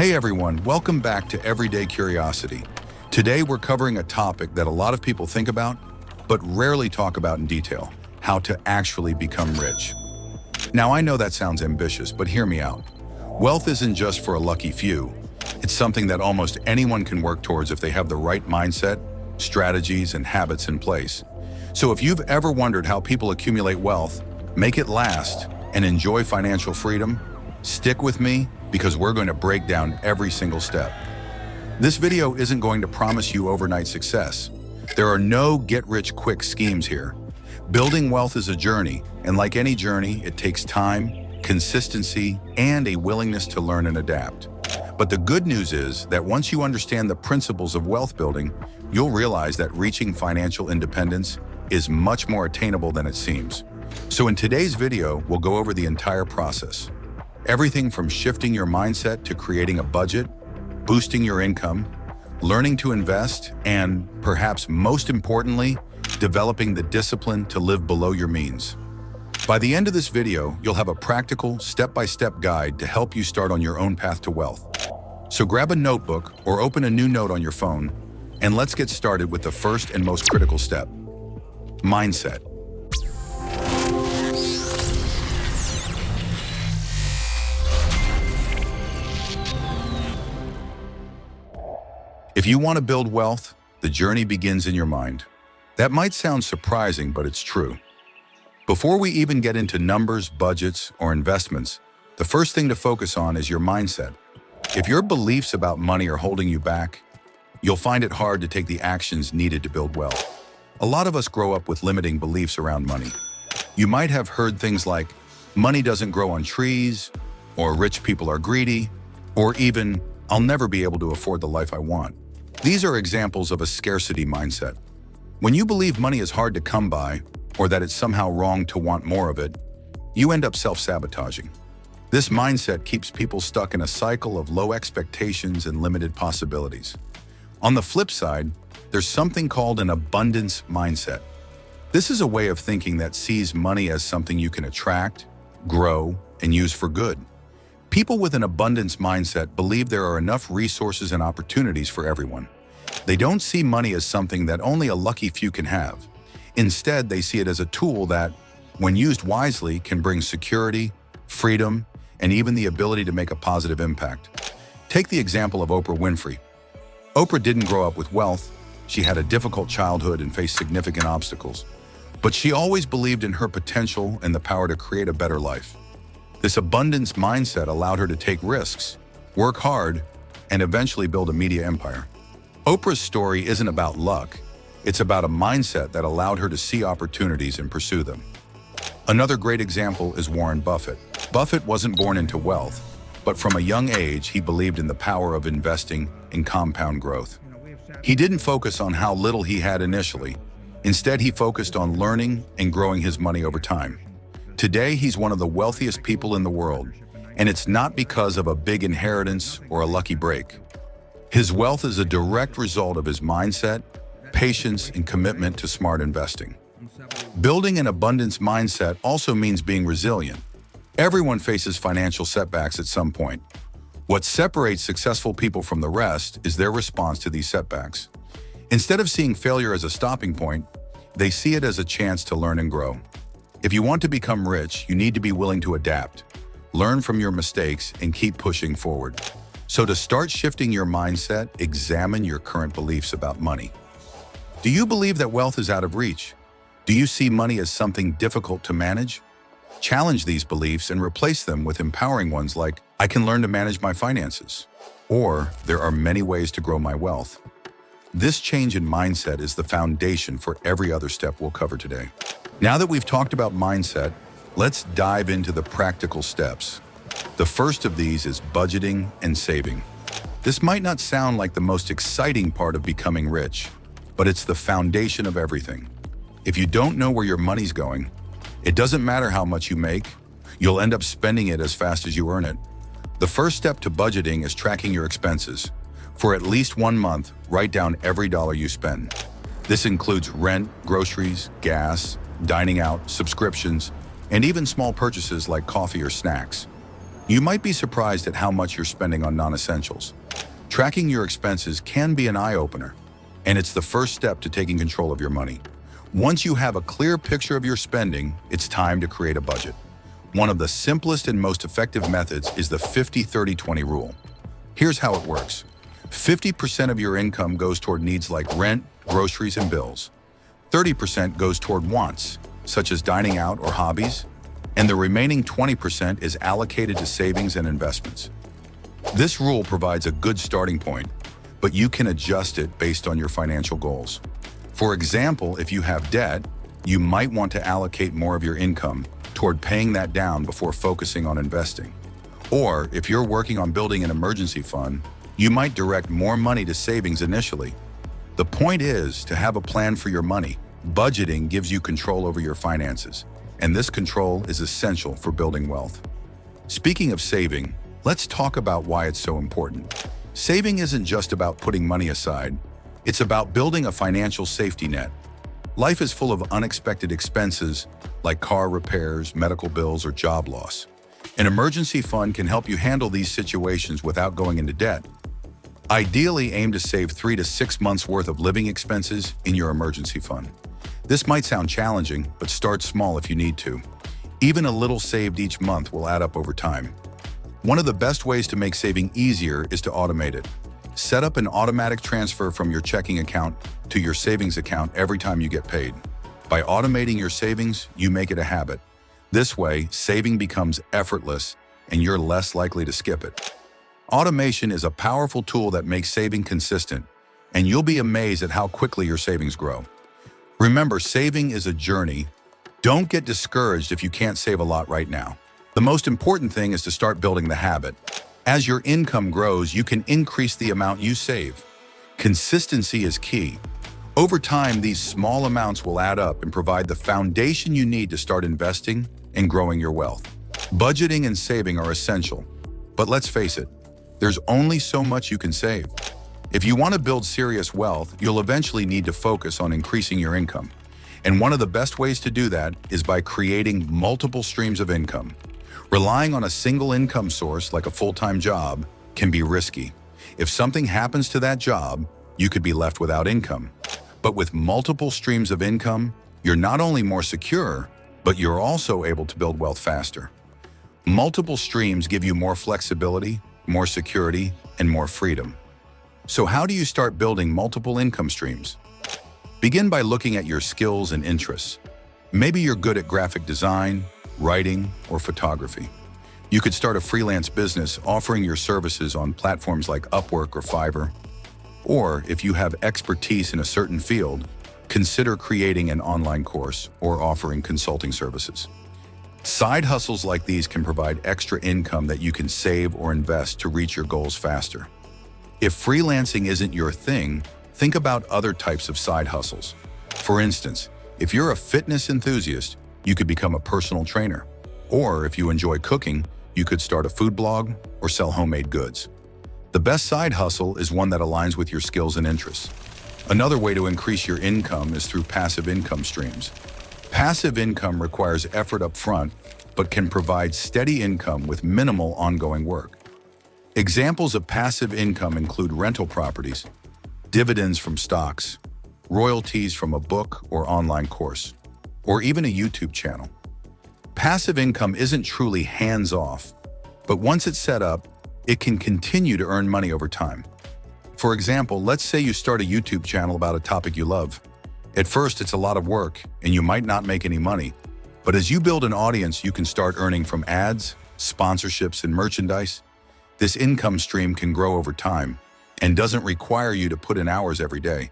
Hey everyone, welcome back to Everyday Curiosity. Today we're covering a topic that a lot of people think about, but rarely talk about in detail: how to actually become rich. Now I know that sounds ambitious, but hear me out. Wealth isn't just for a lucky few. It's something that almost anyone can work towards if they have the right mindset, strategies, and habits in place. So if you've ever wondered how people accumulate wealth, make it last, and enjoy financial freedom, stick with me because we're going to break down every single step. This video isn't going to promise you overnight success. There are no get-rich-quick schemes here. Building wealth is a journey, and like any journey, it takes time, consistency, and a willingness to learn and adapt. But the good news is that once you understand the principles of wealth building, you'll realize that reaching financial independence is much more attainable than it seems. So in today's video, we'll go over the entire process. Everything from shifting your mindset to creating a budget, boosting your income, learning to invest, and perhaps most importantly, developing the discipline to live below your means. By the end of this video, you'll have a practical, step-by-step guide to help you start on your own path to wealth. So grab a notebook or open a new note on your phone, and let's get started with the first and most critical step: mindset. If you want to build wealth, the journey begins in your mind. That might sound surprising, but it's true. Before we even get into numbers, budgets, or investments, the first thing to focus on is your mindset. If your beliefs about money are holding you back, you'll find it hard to take the actions needed to build wealth. A lot of us grow up with limiting beliefs around money. You might have heard things like, money doesn't grow on trees, or rich people are greedy, or even, I'll never be able to afford the life I want. These are examples of a scarcity mindset. When you believe money is hard to come by, or that it's somehow wrong to want more of it, you end up self-sabotaging. This mindset keeps people stuck in a cycle of low expectations and limited possibilities. On the flip side, there's something called an abundance mindset. This is a way of thinking that sees money as something you can attract, grow, and use for good. People with an abundance mindset believe there are enough resources and opportunities for everyone. They don't see money as something that only a lucky few can have. Instead, they see it as a tool that, when used wisely, can bring security, freedom, and even the ability to make a positive impact. Take the example of Oprah Winfrey. Oprah didn't grow up with wealth. She had a difficult childhood and faced significant obstacles. But she always believed in her potential and the power to create a better life. This abundance mindset allowed her to take risks, work hard, and eventually build a media empire. Oprah's story isn't about luck. It's about a mindset that allowed her to see opportunities and pursue them. Another great example is Warren Buffett. Buffett wasn't born into wealth, but from a young age, he believed in the power of investing in compound growth. He didn't focus on how little he had initially. Instead, he focused on learning and growing his money over time. Today, he's one of the wealthiest people in the world, and it's not because of a big inheritance or a lucky break. His wealth is a direct result of his mindset, patience, and commitment to smart investing. Building an abundance mindset also means being resilient. Everyone faces financial setbacks at some point. What separates successful people from the rest is their response to these setbacks. Instead of seeing failure as a stopping point, they see it as a chance to learn and grow. If you want to become rich, you need to be willing to adapt, learn from your mistakes, and keep pushing forward. So to start shifting your mindset, examine your current beliefs about money. Do you believe that wealth is out of reach? Do you see money as something difficult to manage? Challenge these beliefs and replace them with empowering ones like, I can learn to manage my finances, or there are many ways to grow my wealth. This change in mindset is the foundation for every other step we'll cover today. Now that we've talked about mindset, let's dive into the practical steps. The first of these is budgeting and saving. This might not sound like the most exciting part of becoming rich, but it's the foundation of everything. If you don't know where your money's going, it doesn't matter how much you make, you'll end up spending it as fast as you earn it. The first step to budgeting is tracking your expenses. For at least 1 month, write down every dollar you spend. This includes rent, groceries, gas, dining out, subscriptions, and even small purchases like coffee or snacks. You might be surprised at how much you're spending on non-essentials. Tracking your expenses can be an eye-opener, and it's the first step to taking control of your money. Once you have a clear picture of your spending, it's time to create a budget. One of the simplest and most effective methods is the 50-30-20 rule. Here's how it works. 50% of your income goes toward needs like rent, groceries, and bills. 30% goes toward wants, such as dining out or hobbies, and the remaining 20% is allocated to savings and investments. This rule provides a good starting point, but you can adjust it based on your financial goals. For example, if you have debt, you might want to allocate more of your income toward paying that down before focusing on investing. Or if you're working on building an emergency fund, you might direct more money to savings initially. The point is to have a plan for your money. Budgeting gives you control over your finances, and this control is essential for building wealth. Speaking of saving, let's talk about why it's so important. Saving isn't just about putting money aside. It's about building a financial safety net. Life is full of unexpected expenses like car repairs, medical bills, or job loss. An emergency fund can help you handle these situations without going into debt. Ideally, aim to save 3 to 6 months' worth of living expenses in your emergency fund. This might sound challenging, but start small if you need to. Even a little saved each month will add up over time. One of the best ways to make saving easier is to automate it. Set up an automatic transfer from your checking account to your savings account every time you get paid. By automating your savings, you make it a habit. This way, saving becomes effortless and you're less likely to skip it. Automation is a powerful tool that makes saving consistent, and you'll be amazed at how quickly your savings grow. Remember, saving is a journey. Don't get discouraged if you can't save a lot right now. The most important thing is to start building the habit. As your income grows, you can increase the amount you save. Consistency is key. Over time, these small amounts will add up and provide the foundation you need to start investing and growing your wealth. Budgeting and saving are essential, but let's face it, there's only so much you can save. If you want to build serious wealth, you'll eventually need to focus on increasing your income. And one of the best ways to do that is by creating multiple streams of income. Relying on a single income source like a full-time job can be risky. If something happens to that job, you could be left without income. But with multiple streams of income, you're not only more secure, but you're also able to build wealth faster. Multiple streams give you more flexibility, more security, and more freedom. So how do you start building multiple income streams? Begin by looking at your skills and interests. Maybe you're good at graphic design, writing, or photography. You could start a freelance business offering your services on platforms like Upwork or Fiverr. Or if you have expertise in a certain field, consider creating an online course or offering consulting services. Side hustles like these can provide extra income that you can save or invest to reach your goals faster. If freelancing isn't your thing, think about other types of side hustles. For instance, if you're a fitness enthusiast, you could become a personal trainer. Or if you enjoy cooking, you could start a food blog or sell homemade goods. The best side hustle is one that aligns with your skills and interests. Another way to increase your income is through passive income streams. Passive income requires effort up front, but can provide steady income with minimal ongoing work. Examples of passive income include rental properties, dividends from stocks, royalties from a book or online course, or even a YouTube channel. Passive income isn't truly hands-off, but once it's set up, it can continue to earn money over time. For example, let's say you start a YouTube channel about a topic you love. At first, it's a lot of work, and you might not make any money. But as you build an audience, you can start earning from ads, sponsorships, and merchandise. This income stream can grow over time and doesn't require you to put in hours every day.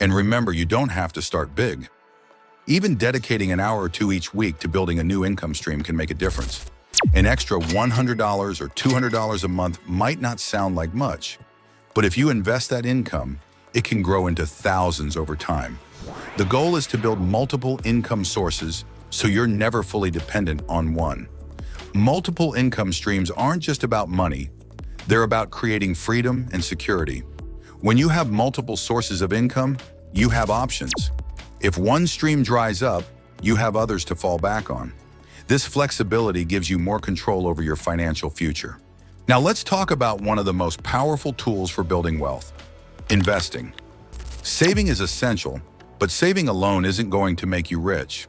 And remember, you don't have to start big. Even dedicating an hour or two each week to building a new income stream can make a difference. An extra $100 or $200 a month might not sound like much, but if you invest that income, it can grow into thousands over time. The goal is to build multiple income sources so you're never fully dependent on one. Multiple income streams aren't just about money, they're about creating freedom and security. When you have multiple sources of income, you have options. If one stream dries up, you have others to fall back on. This flexibility gives you more control over your financial future. Now let's talk about one of the most powerful tools for building wealth: investing. Saving is essential, but saving alone isn't going to make you rich.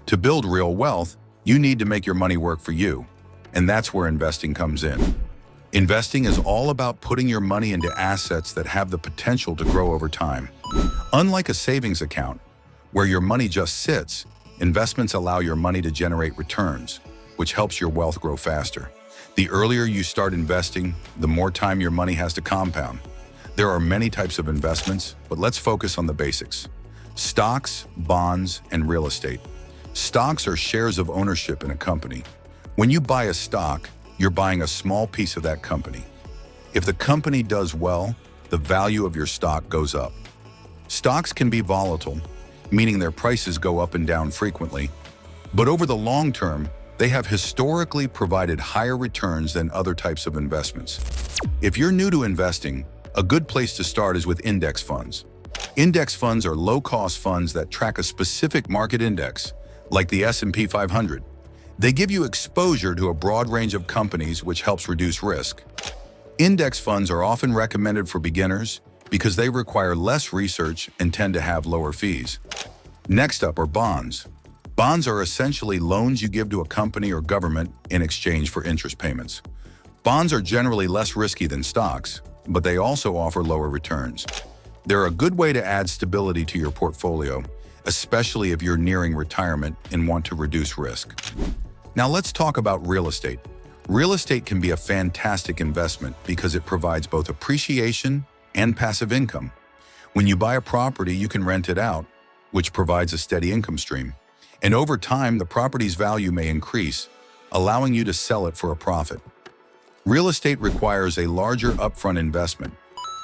To build real wealth, you need to make your money work for you, and that's where investing comes in. Investing is all about putting your money into assets that have the potential to grow over time. Unlike a savings account, where your money just sits, investments allow your money to generate returns, which helps your wealth grow faster. The earlier you start investing, the more time your money has to compound. There are many types of investments, but let's focus on the basics: stocks, bonds, and real estate. Stocks are shares of ownership in a company. When you buy a stock, you're buying a small piece of that company. If the company does well, the value of your stock goes up. Stocks can be volatile, meaning their prices go up and down frequently, but over the long term, they have historically provided higher returns than other types of investments. If you're new to investing, a good place to start is with index funds. Index funds are low-cost funds that track a specific market index, like the S&P 500. They give you exposure to a broad range of companies, which helps reduce risk. Index funds are often recommended for beginners because they require less research and tend to have lower fees. Next up are bonds. Bonds are essentially loans you give to a company or government in exchange for interest payments. Bonds are generally less risky than stocks, but they also offer lower returns. They're a good way to add stability to your portfolio, especially if you're nearing retirement and want to reduce risk. Now let's talk about real estate. Real estate can be a fantastic investment because it provides both appreciation and passive income. When you buy a property, you can rent it out, which provides a steady income stream. And over time, the property's value may increase, allowing you to sell it for a profit. Real estate requires a larger upfront investment,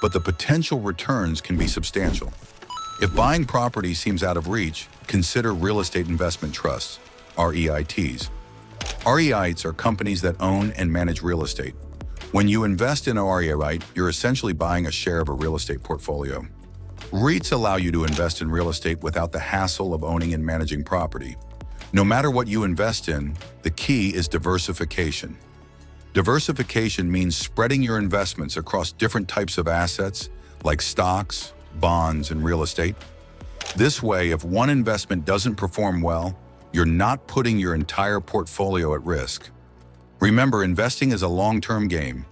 but the potential returns can be substantial. If buying property seems out of reach, consider real estate investment trusts, REITs. REITs are companies that own and manage real estate. When you invest in a REIT, you're essentially buying a share of a real estate portfolio. REITs allow you to invest in real estate without the hassle of owning and managing property. No matter what you invest in, the key is diversification. Diversification means spreading your investments across different types of assets, like stocks, bonds, and real estate. This way, if one investment doesn't perform well, you're not putting your entire portfolio at risk. Remember, investing is a long-term game.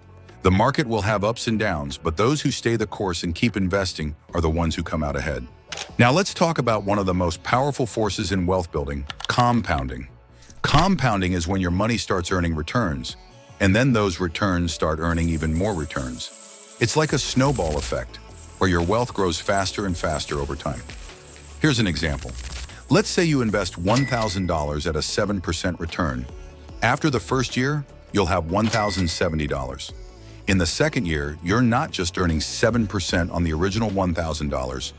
The market will have ups and downs, but those who stay the course and keep investing are the ones who come out ahead. Now let's talk about one of the most powerful forces in wealth building: compounding. Compounding is when your money starts earning returns, and then those returns start earning even more returns. It's like a snowball effect, where your wealth grows faster and faster over time. Here's an example. Let's say you invest $1,000 at a 7% return. After the first year, you'll have $1,070. In the second year, you're not just earning 7% on the original $1,000,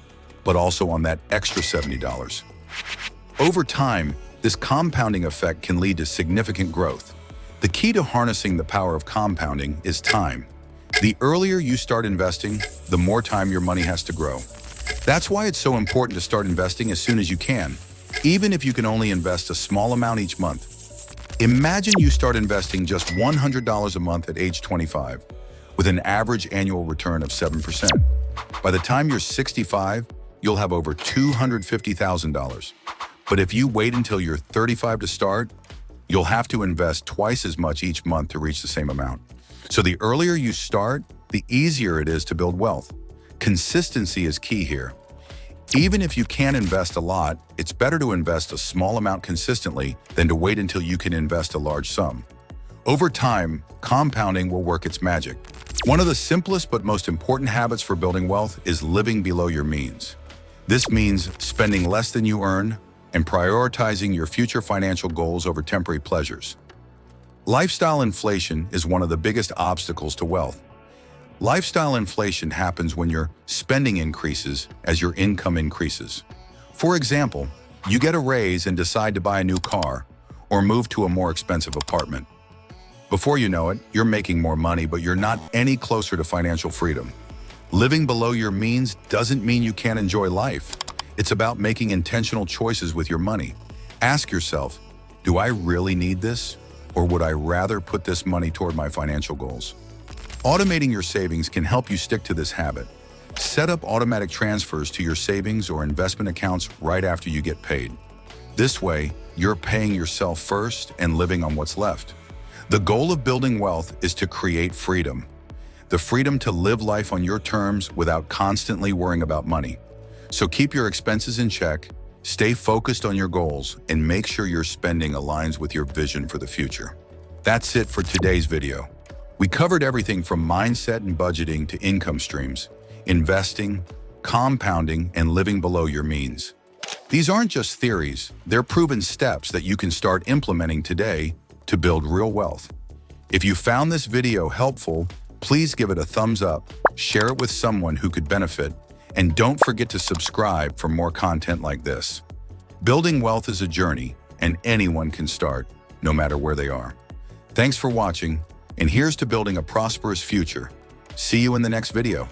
but also on that extra $70. Over time, this compounding effect can lead to significant growth. The key to harnessing the power of compounding is time. The earlier you start investing, the more time your money has to grow. That's why it's so important to start investing as soon as you can, even if you can only invest a small amount each month. Imagine you start investing just $100 a month at age 25, with an average annual return of 7%. By the time you're 65, you'll have over $250,000. But if you wait until you're 35 to start, you'll have to invest twice as much each month to reach the same amount. So the earlier you start, the easier it is to build wealth. Consistency is key here. Even if you can't invest a lot, it's better to invest a small amount consistently than to wait until you can invest a large sum. Over time, compounding will work its magic. One of the simplest but most important habits for building wealth is living below your means. This means spending less than you earn and prioritizing your future financial goals over temporary pleasures. Lifestyle inflation is one of the biggest obstacles to wealth. Lifestyle inflation happens when your spending increases as your income increases. For example, you get a raise and decide to buy a new car or move to a more expensive apartment. Before you know it, you're making more money, but you're not any closer to financial freedom. Living below your means doesn't mean you can't enjoy life. It's about making intentional choices with your money. Ask yourself, Do I really need this? Or would I rather put this money toward my financial goals? Automating your savings can help you stick to this habit. Set up automatic transfers to your savings or investment accounts right after you get paid. This way, you're paying yourself first and living on what's left. The goal of building wealth is to create freedom. The freedom to live life on your terms without constantly worrying about money. So keep your expenses in check, stay focused on your goals, and make sure your spending aligns with your vision for the future. That's it for today's video. We covered everything from mindset and budgeting to income streams, investing, compounding, and living below your means. These aren't just theories, they're proven steps that you can start implementing today to build real wealth. If you found this video helpful, please give it a thumbs up, share it with someone who could benefit, and don't forget to subscribe for more content like this. Building wealth is a journey, and anyone can start, no matter where they are. Thanks for watching, and here's to building a prosperous future. See you in the next video.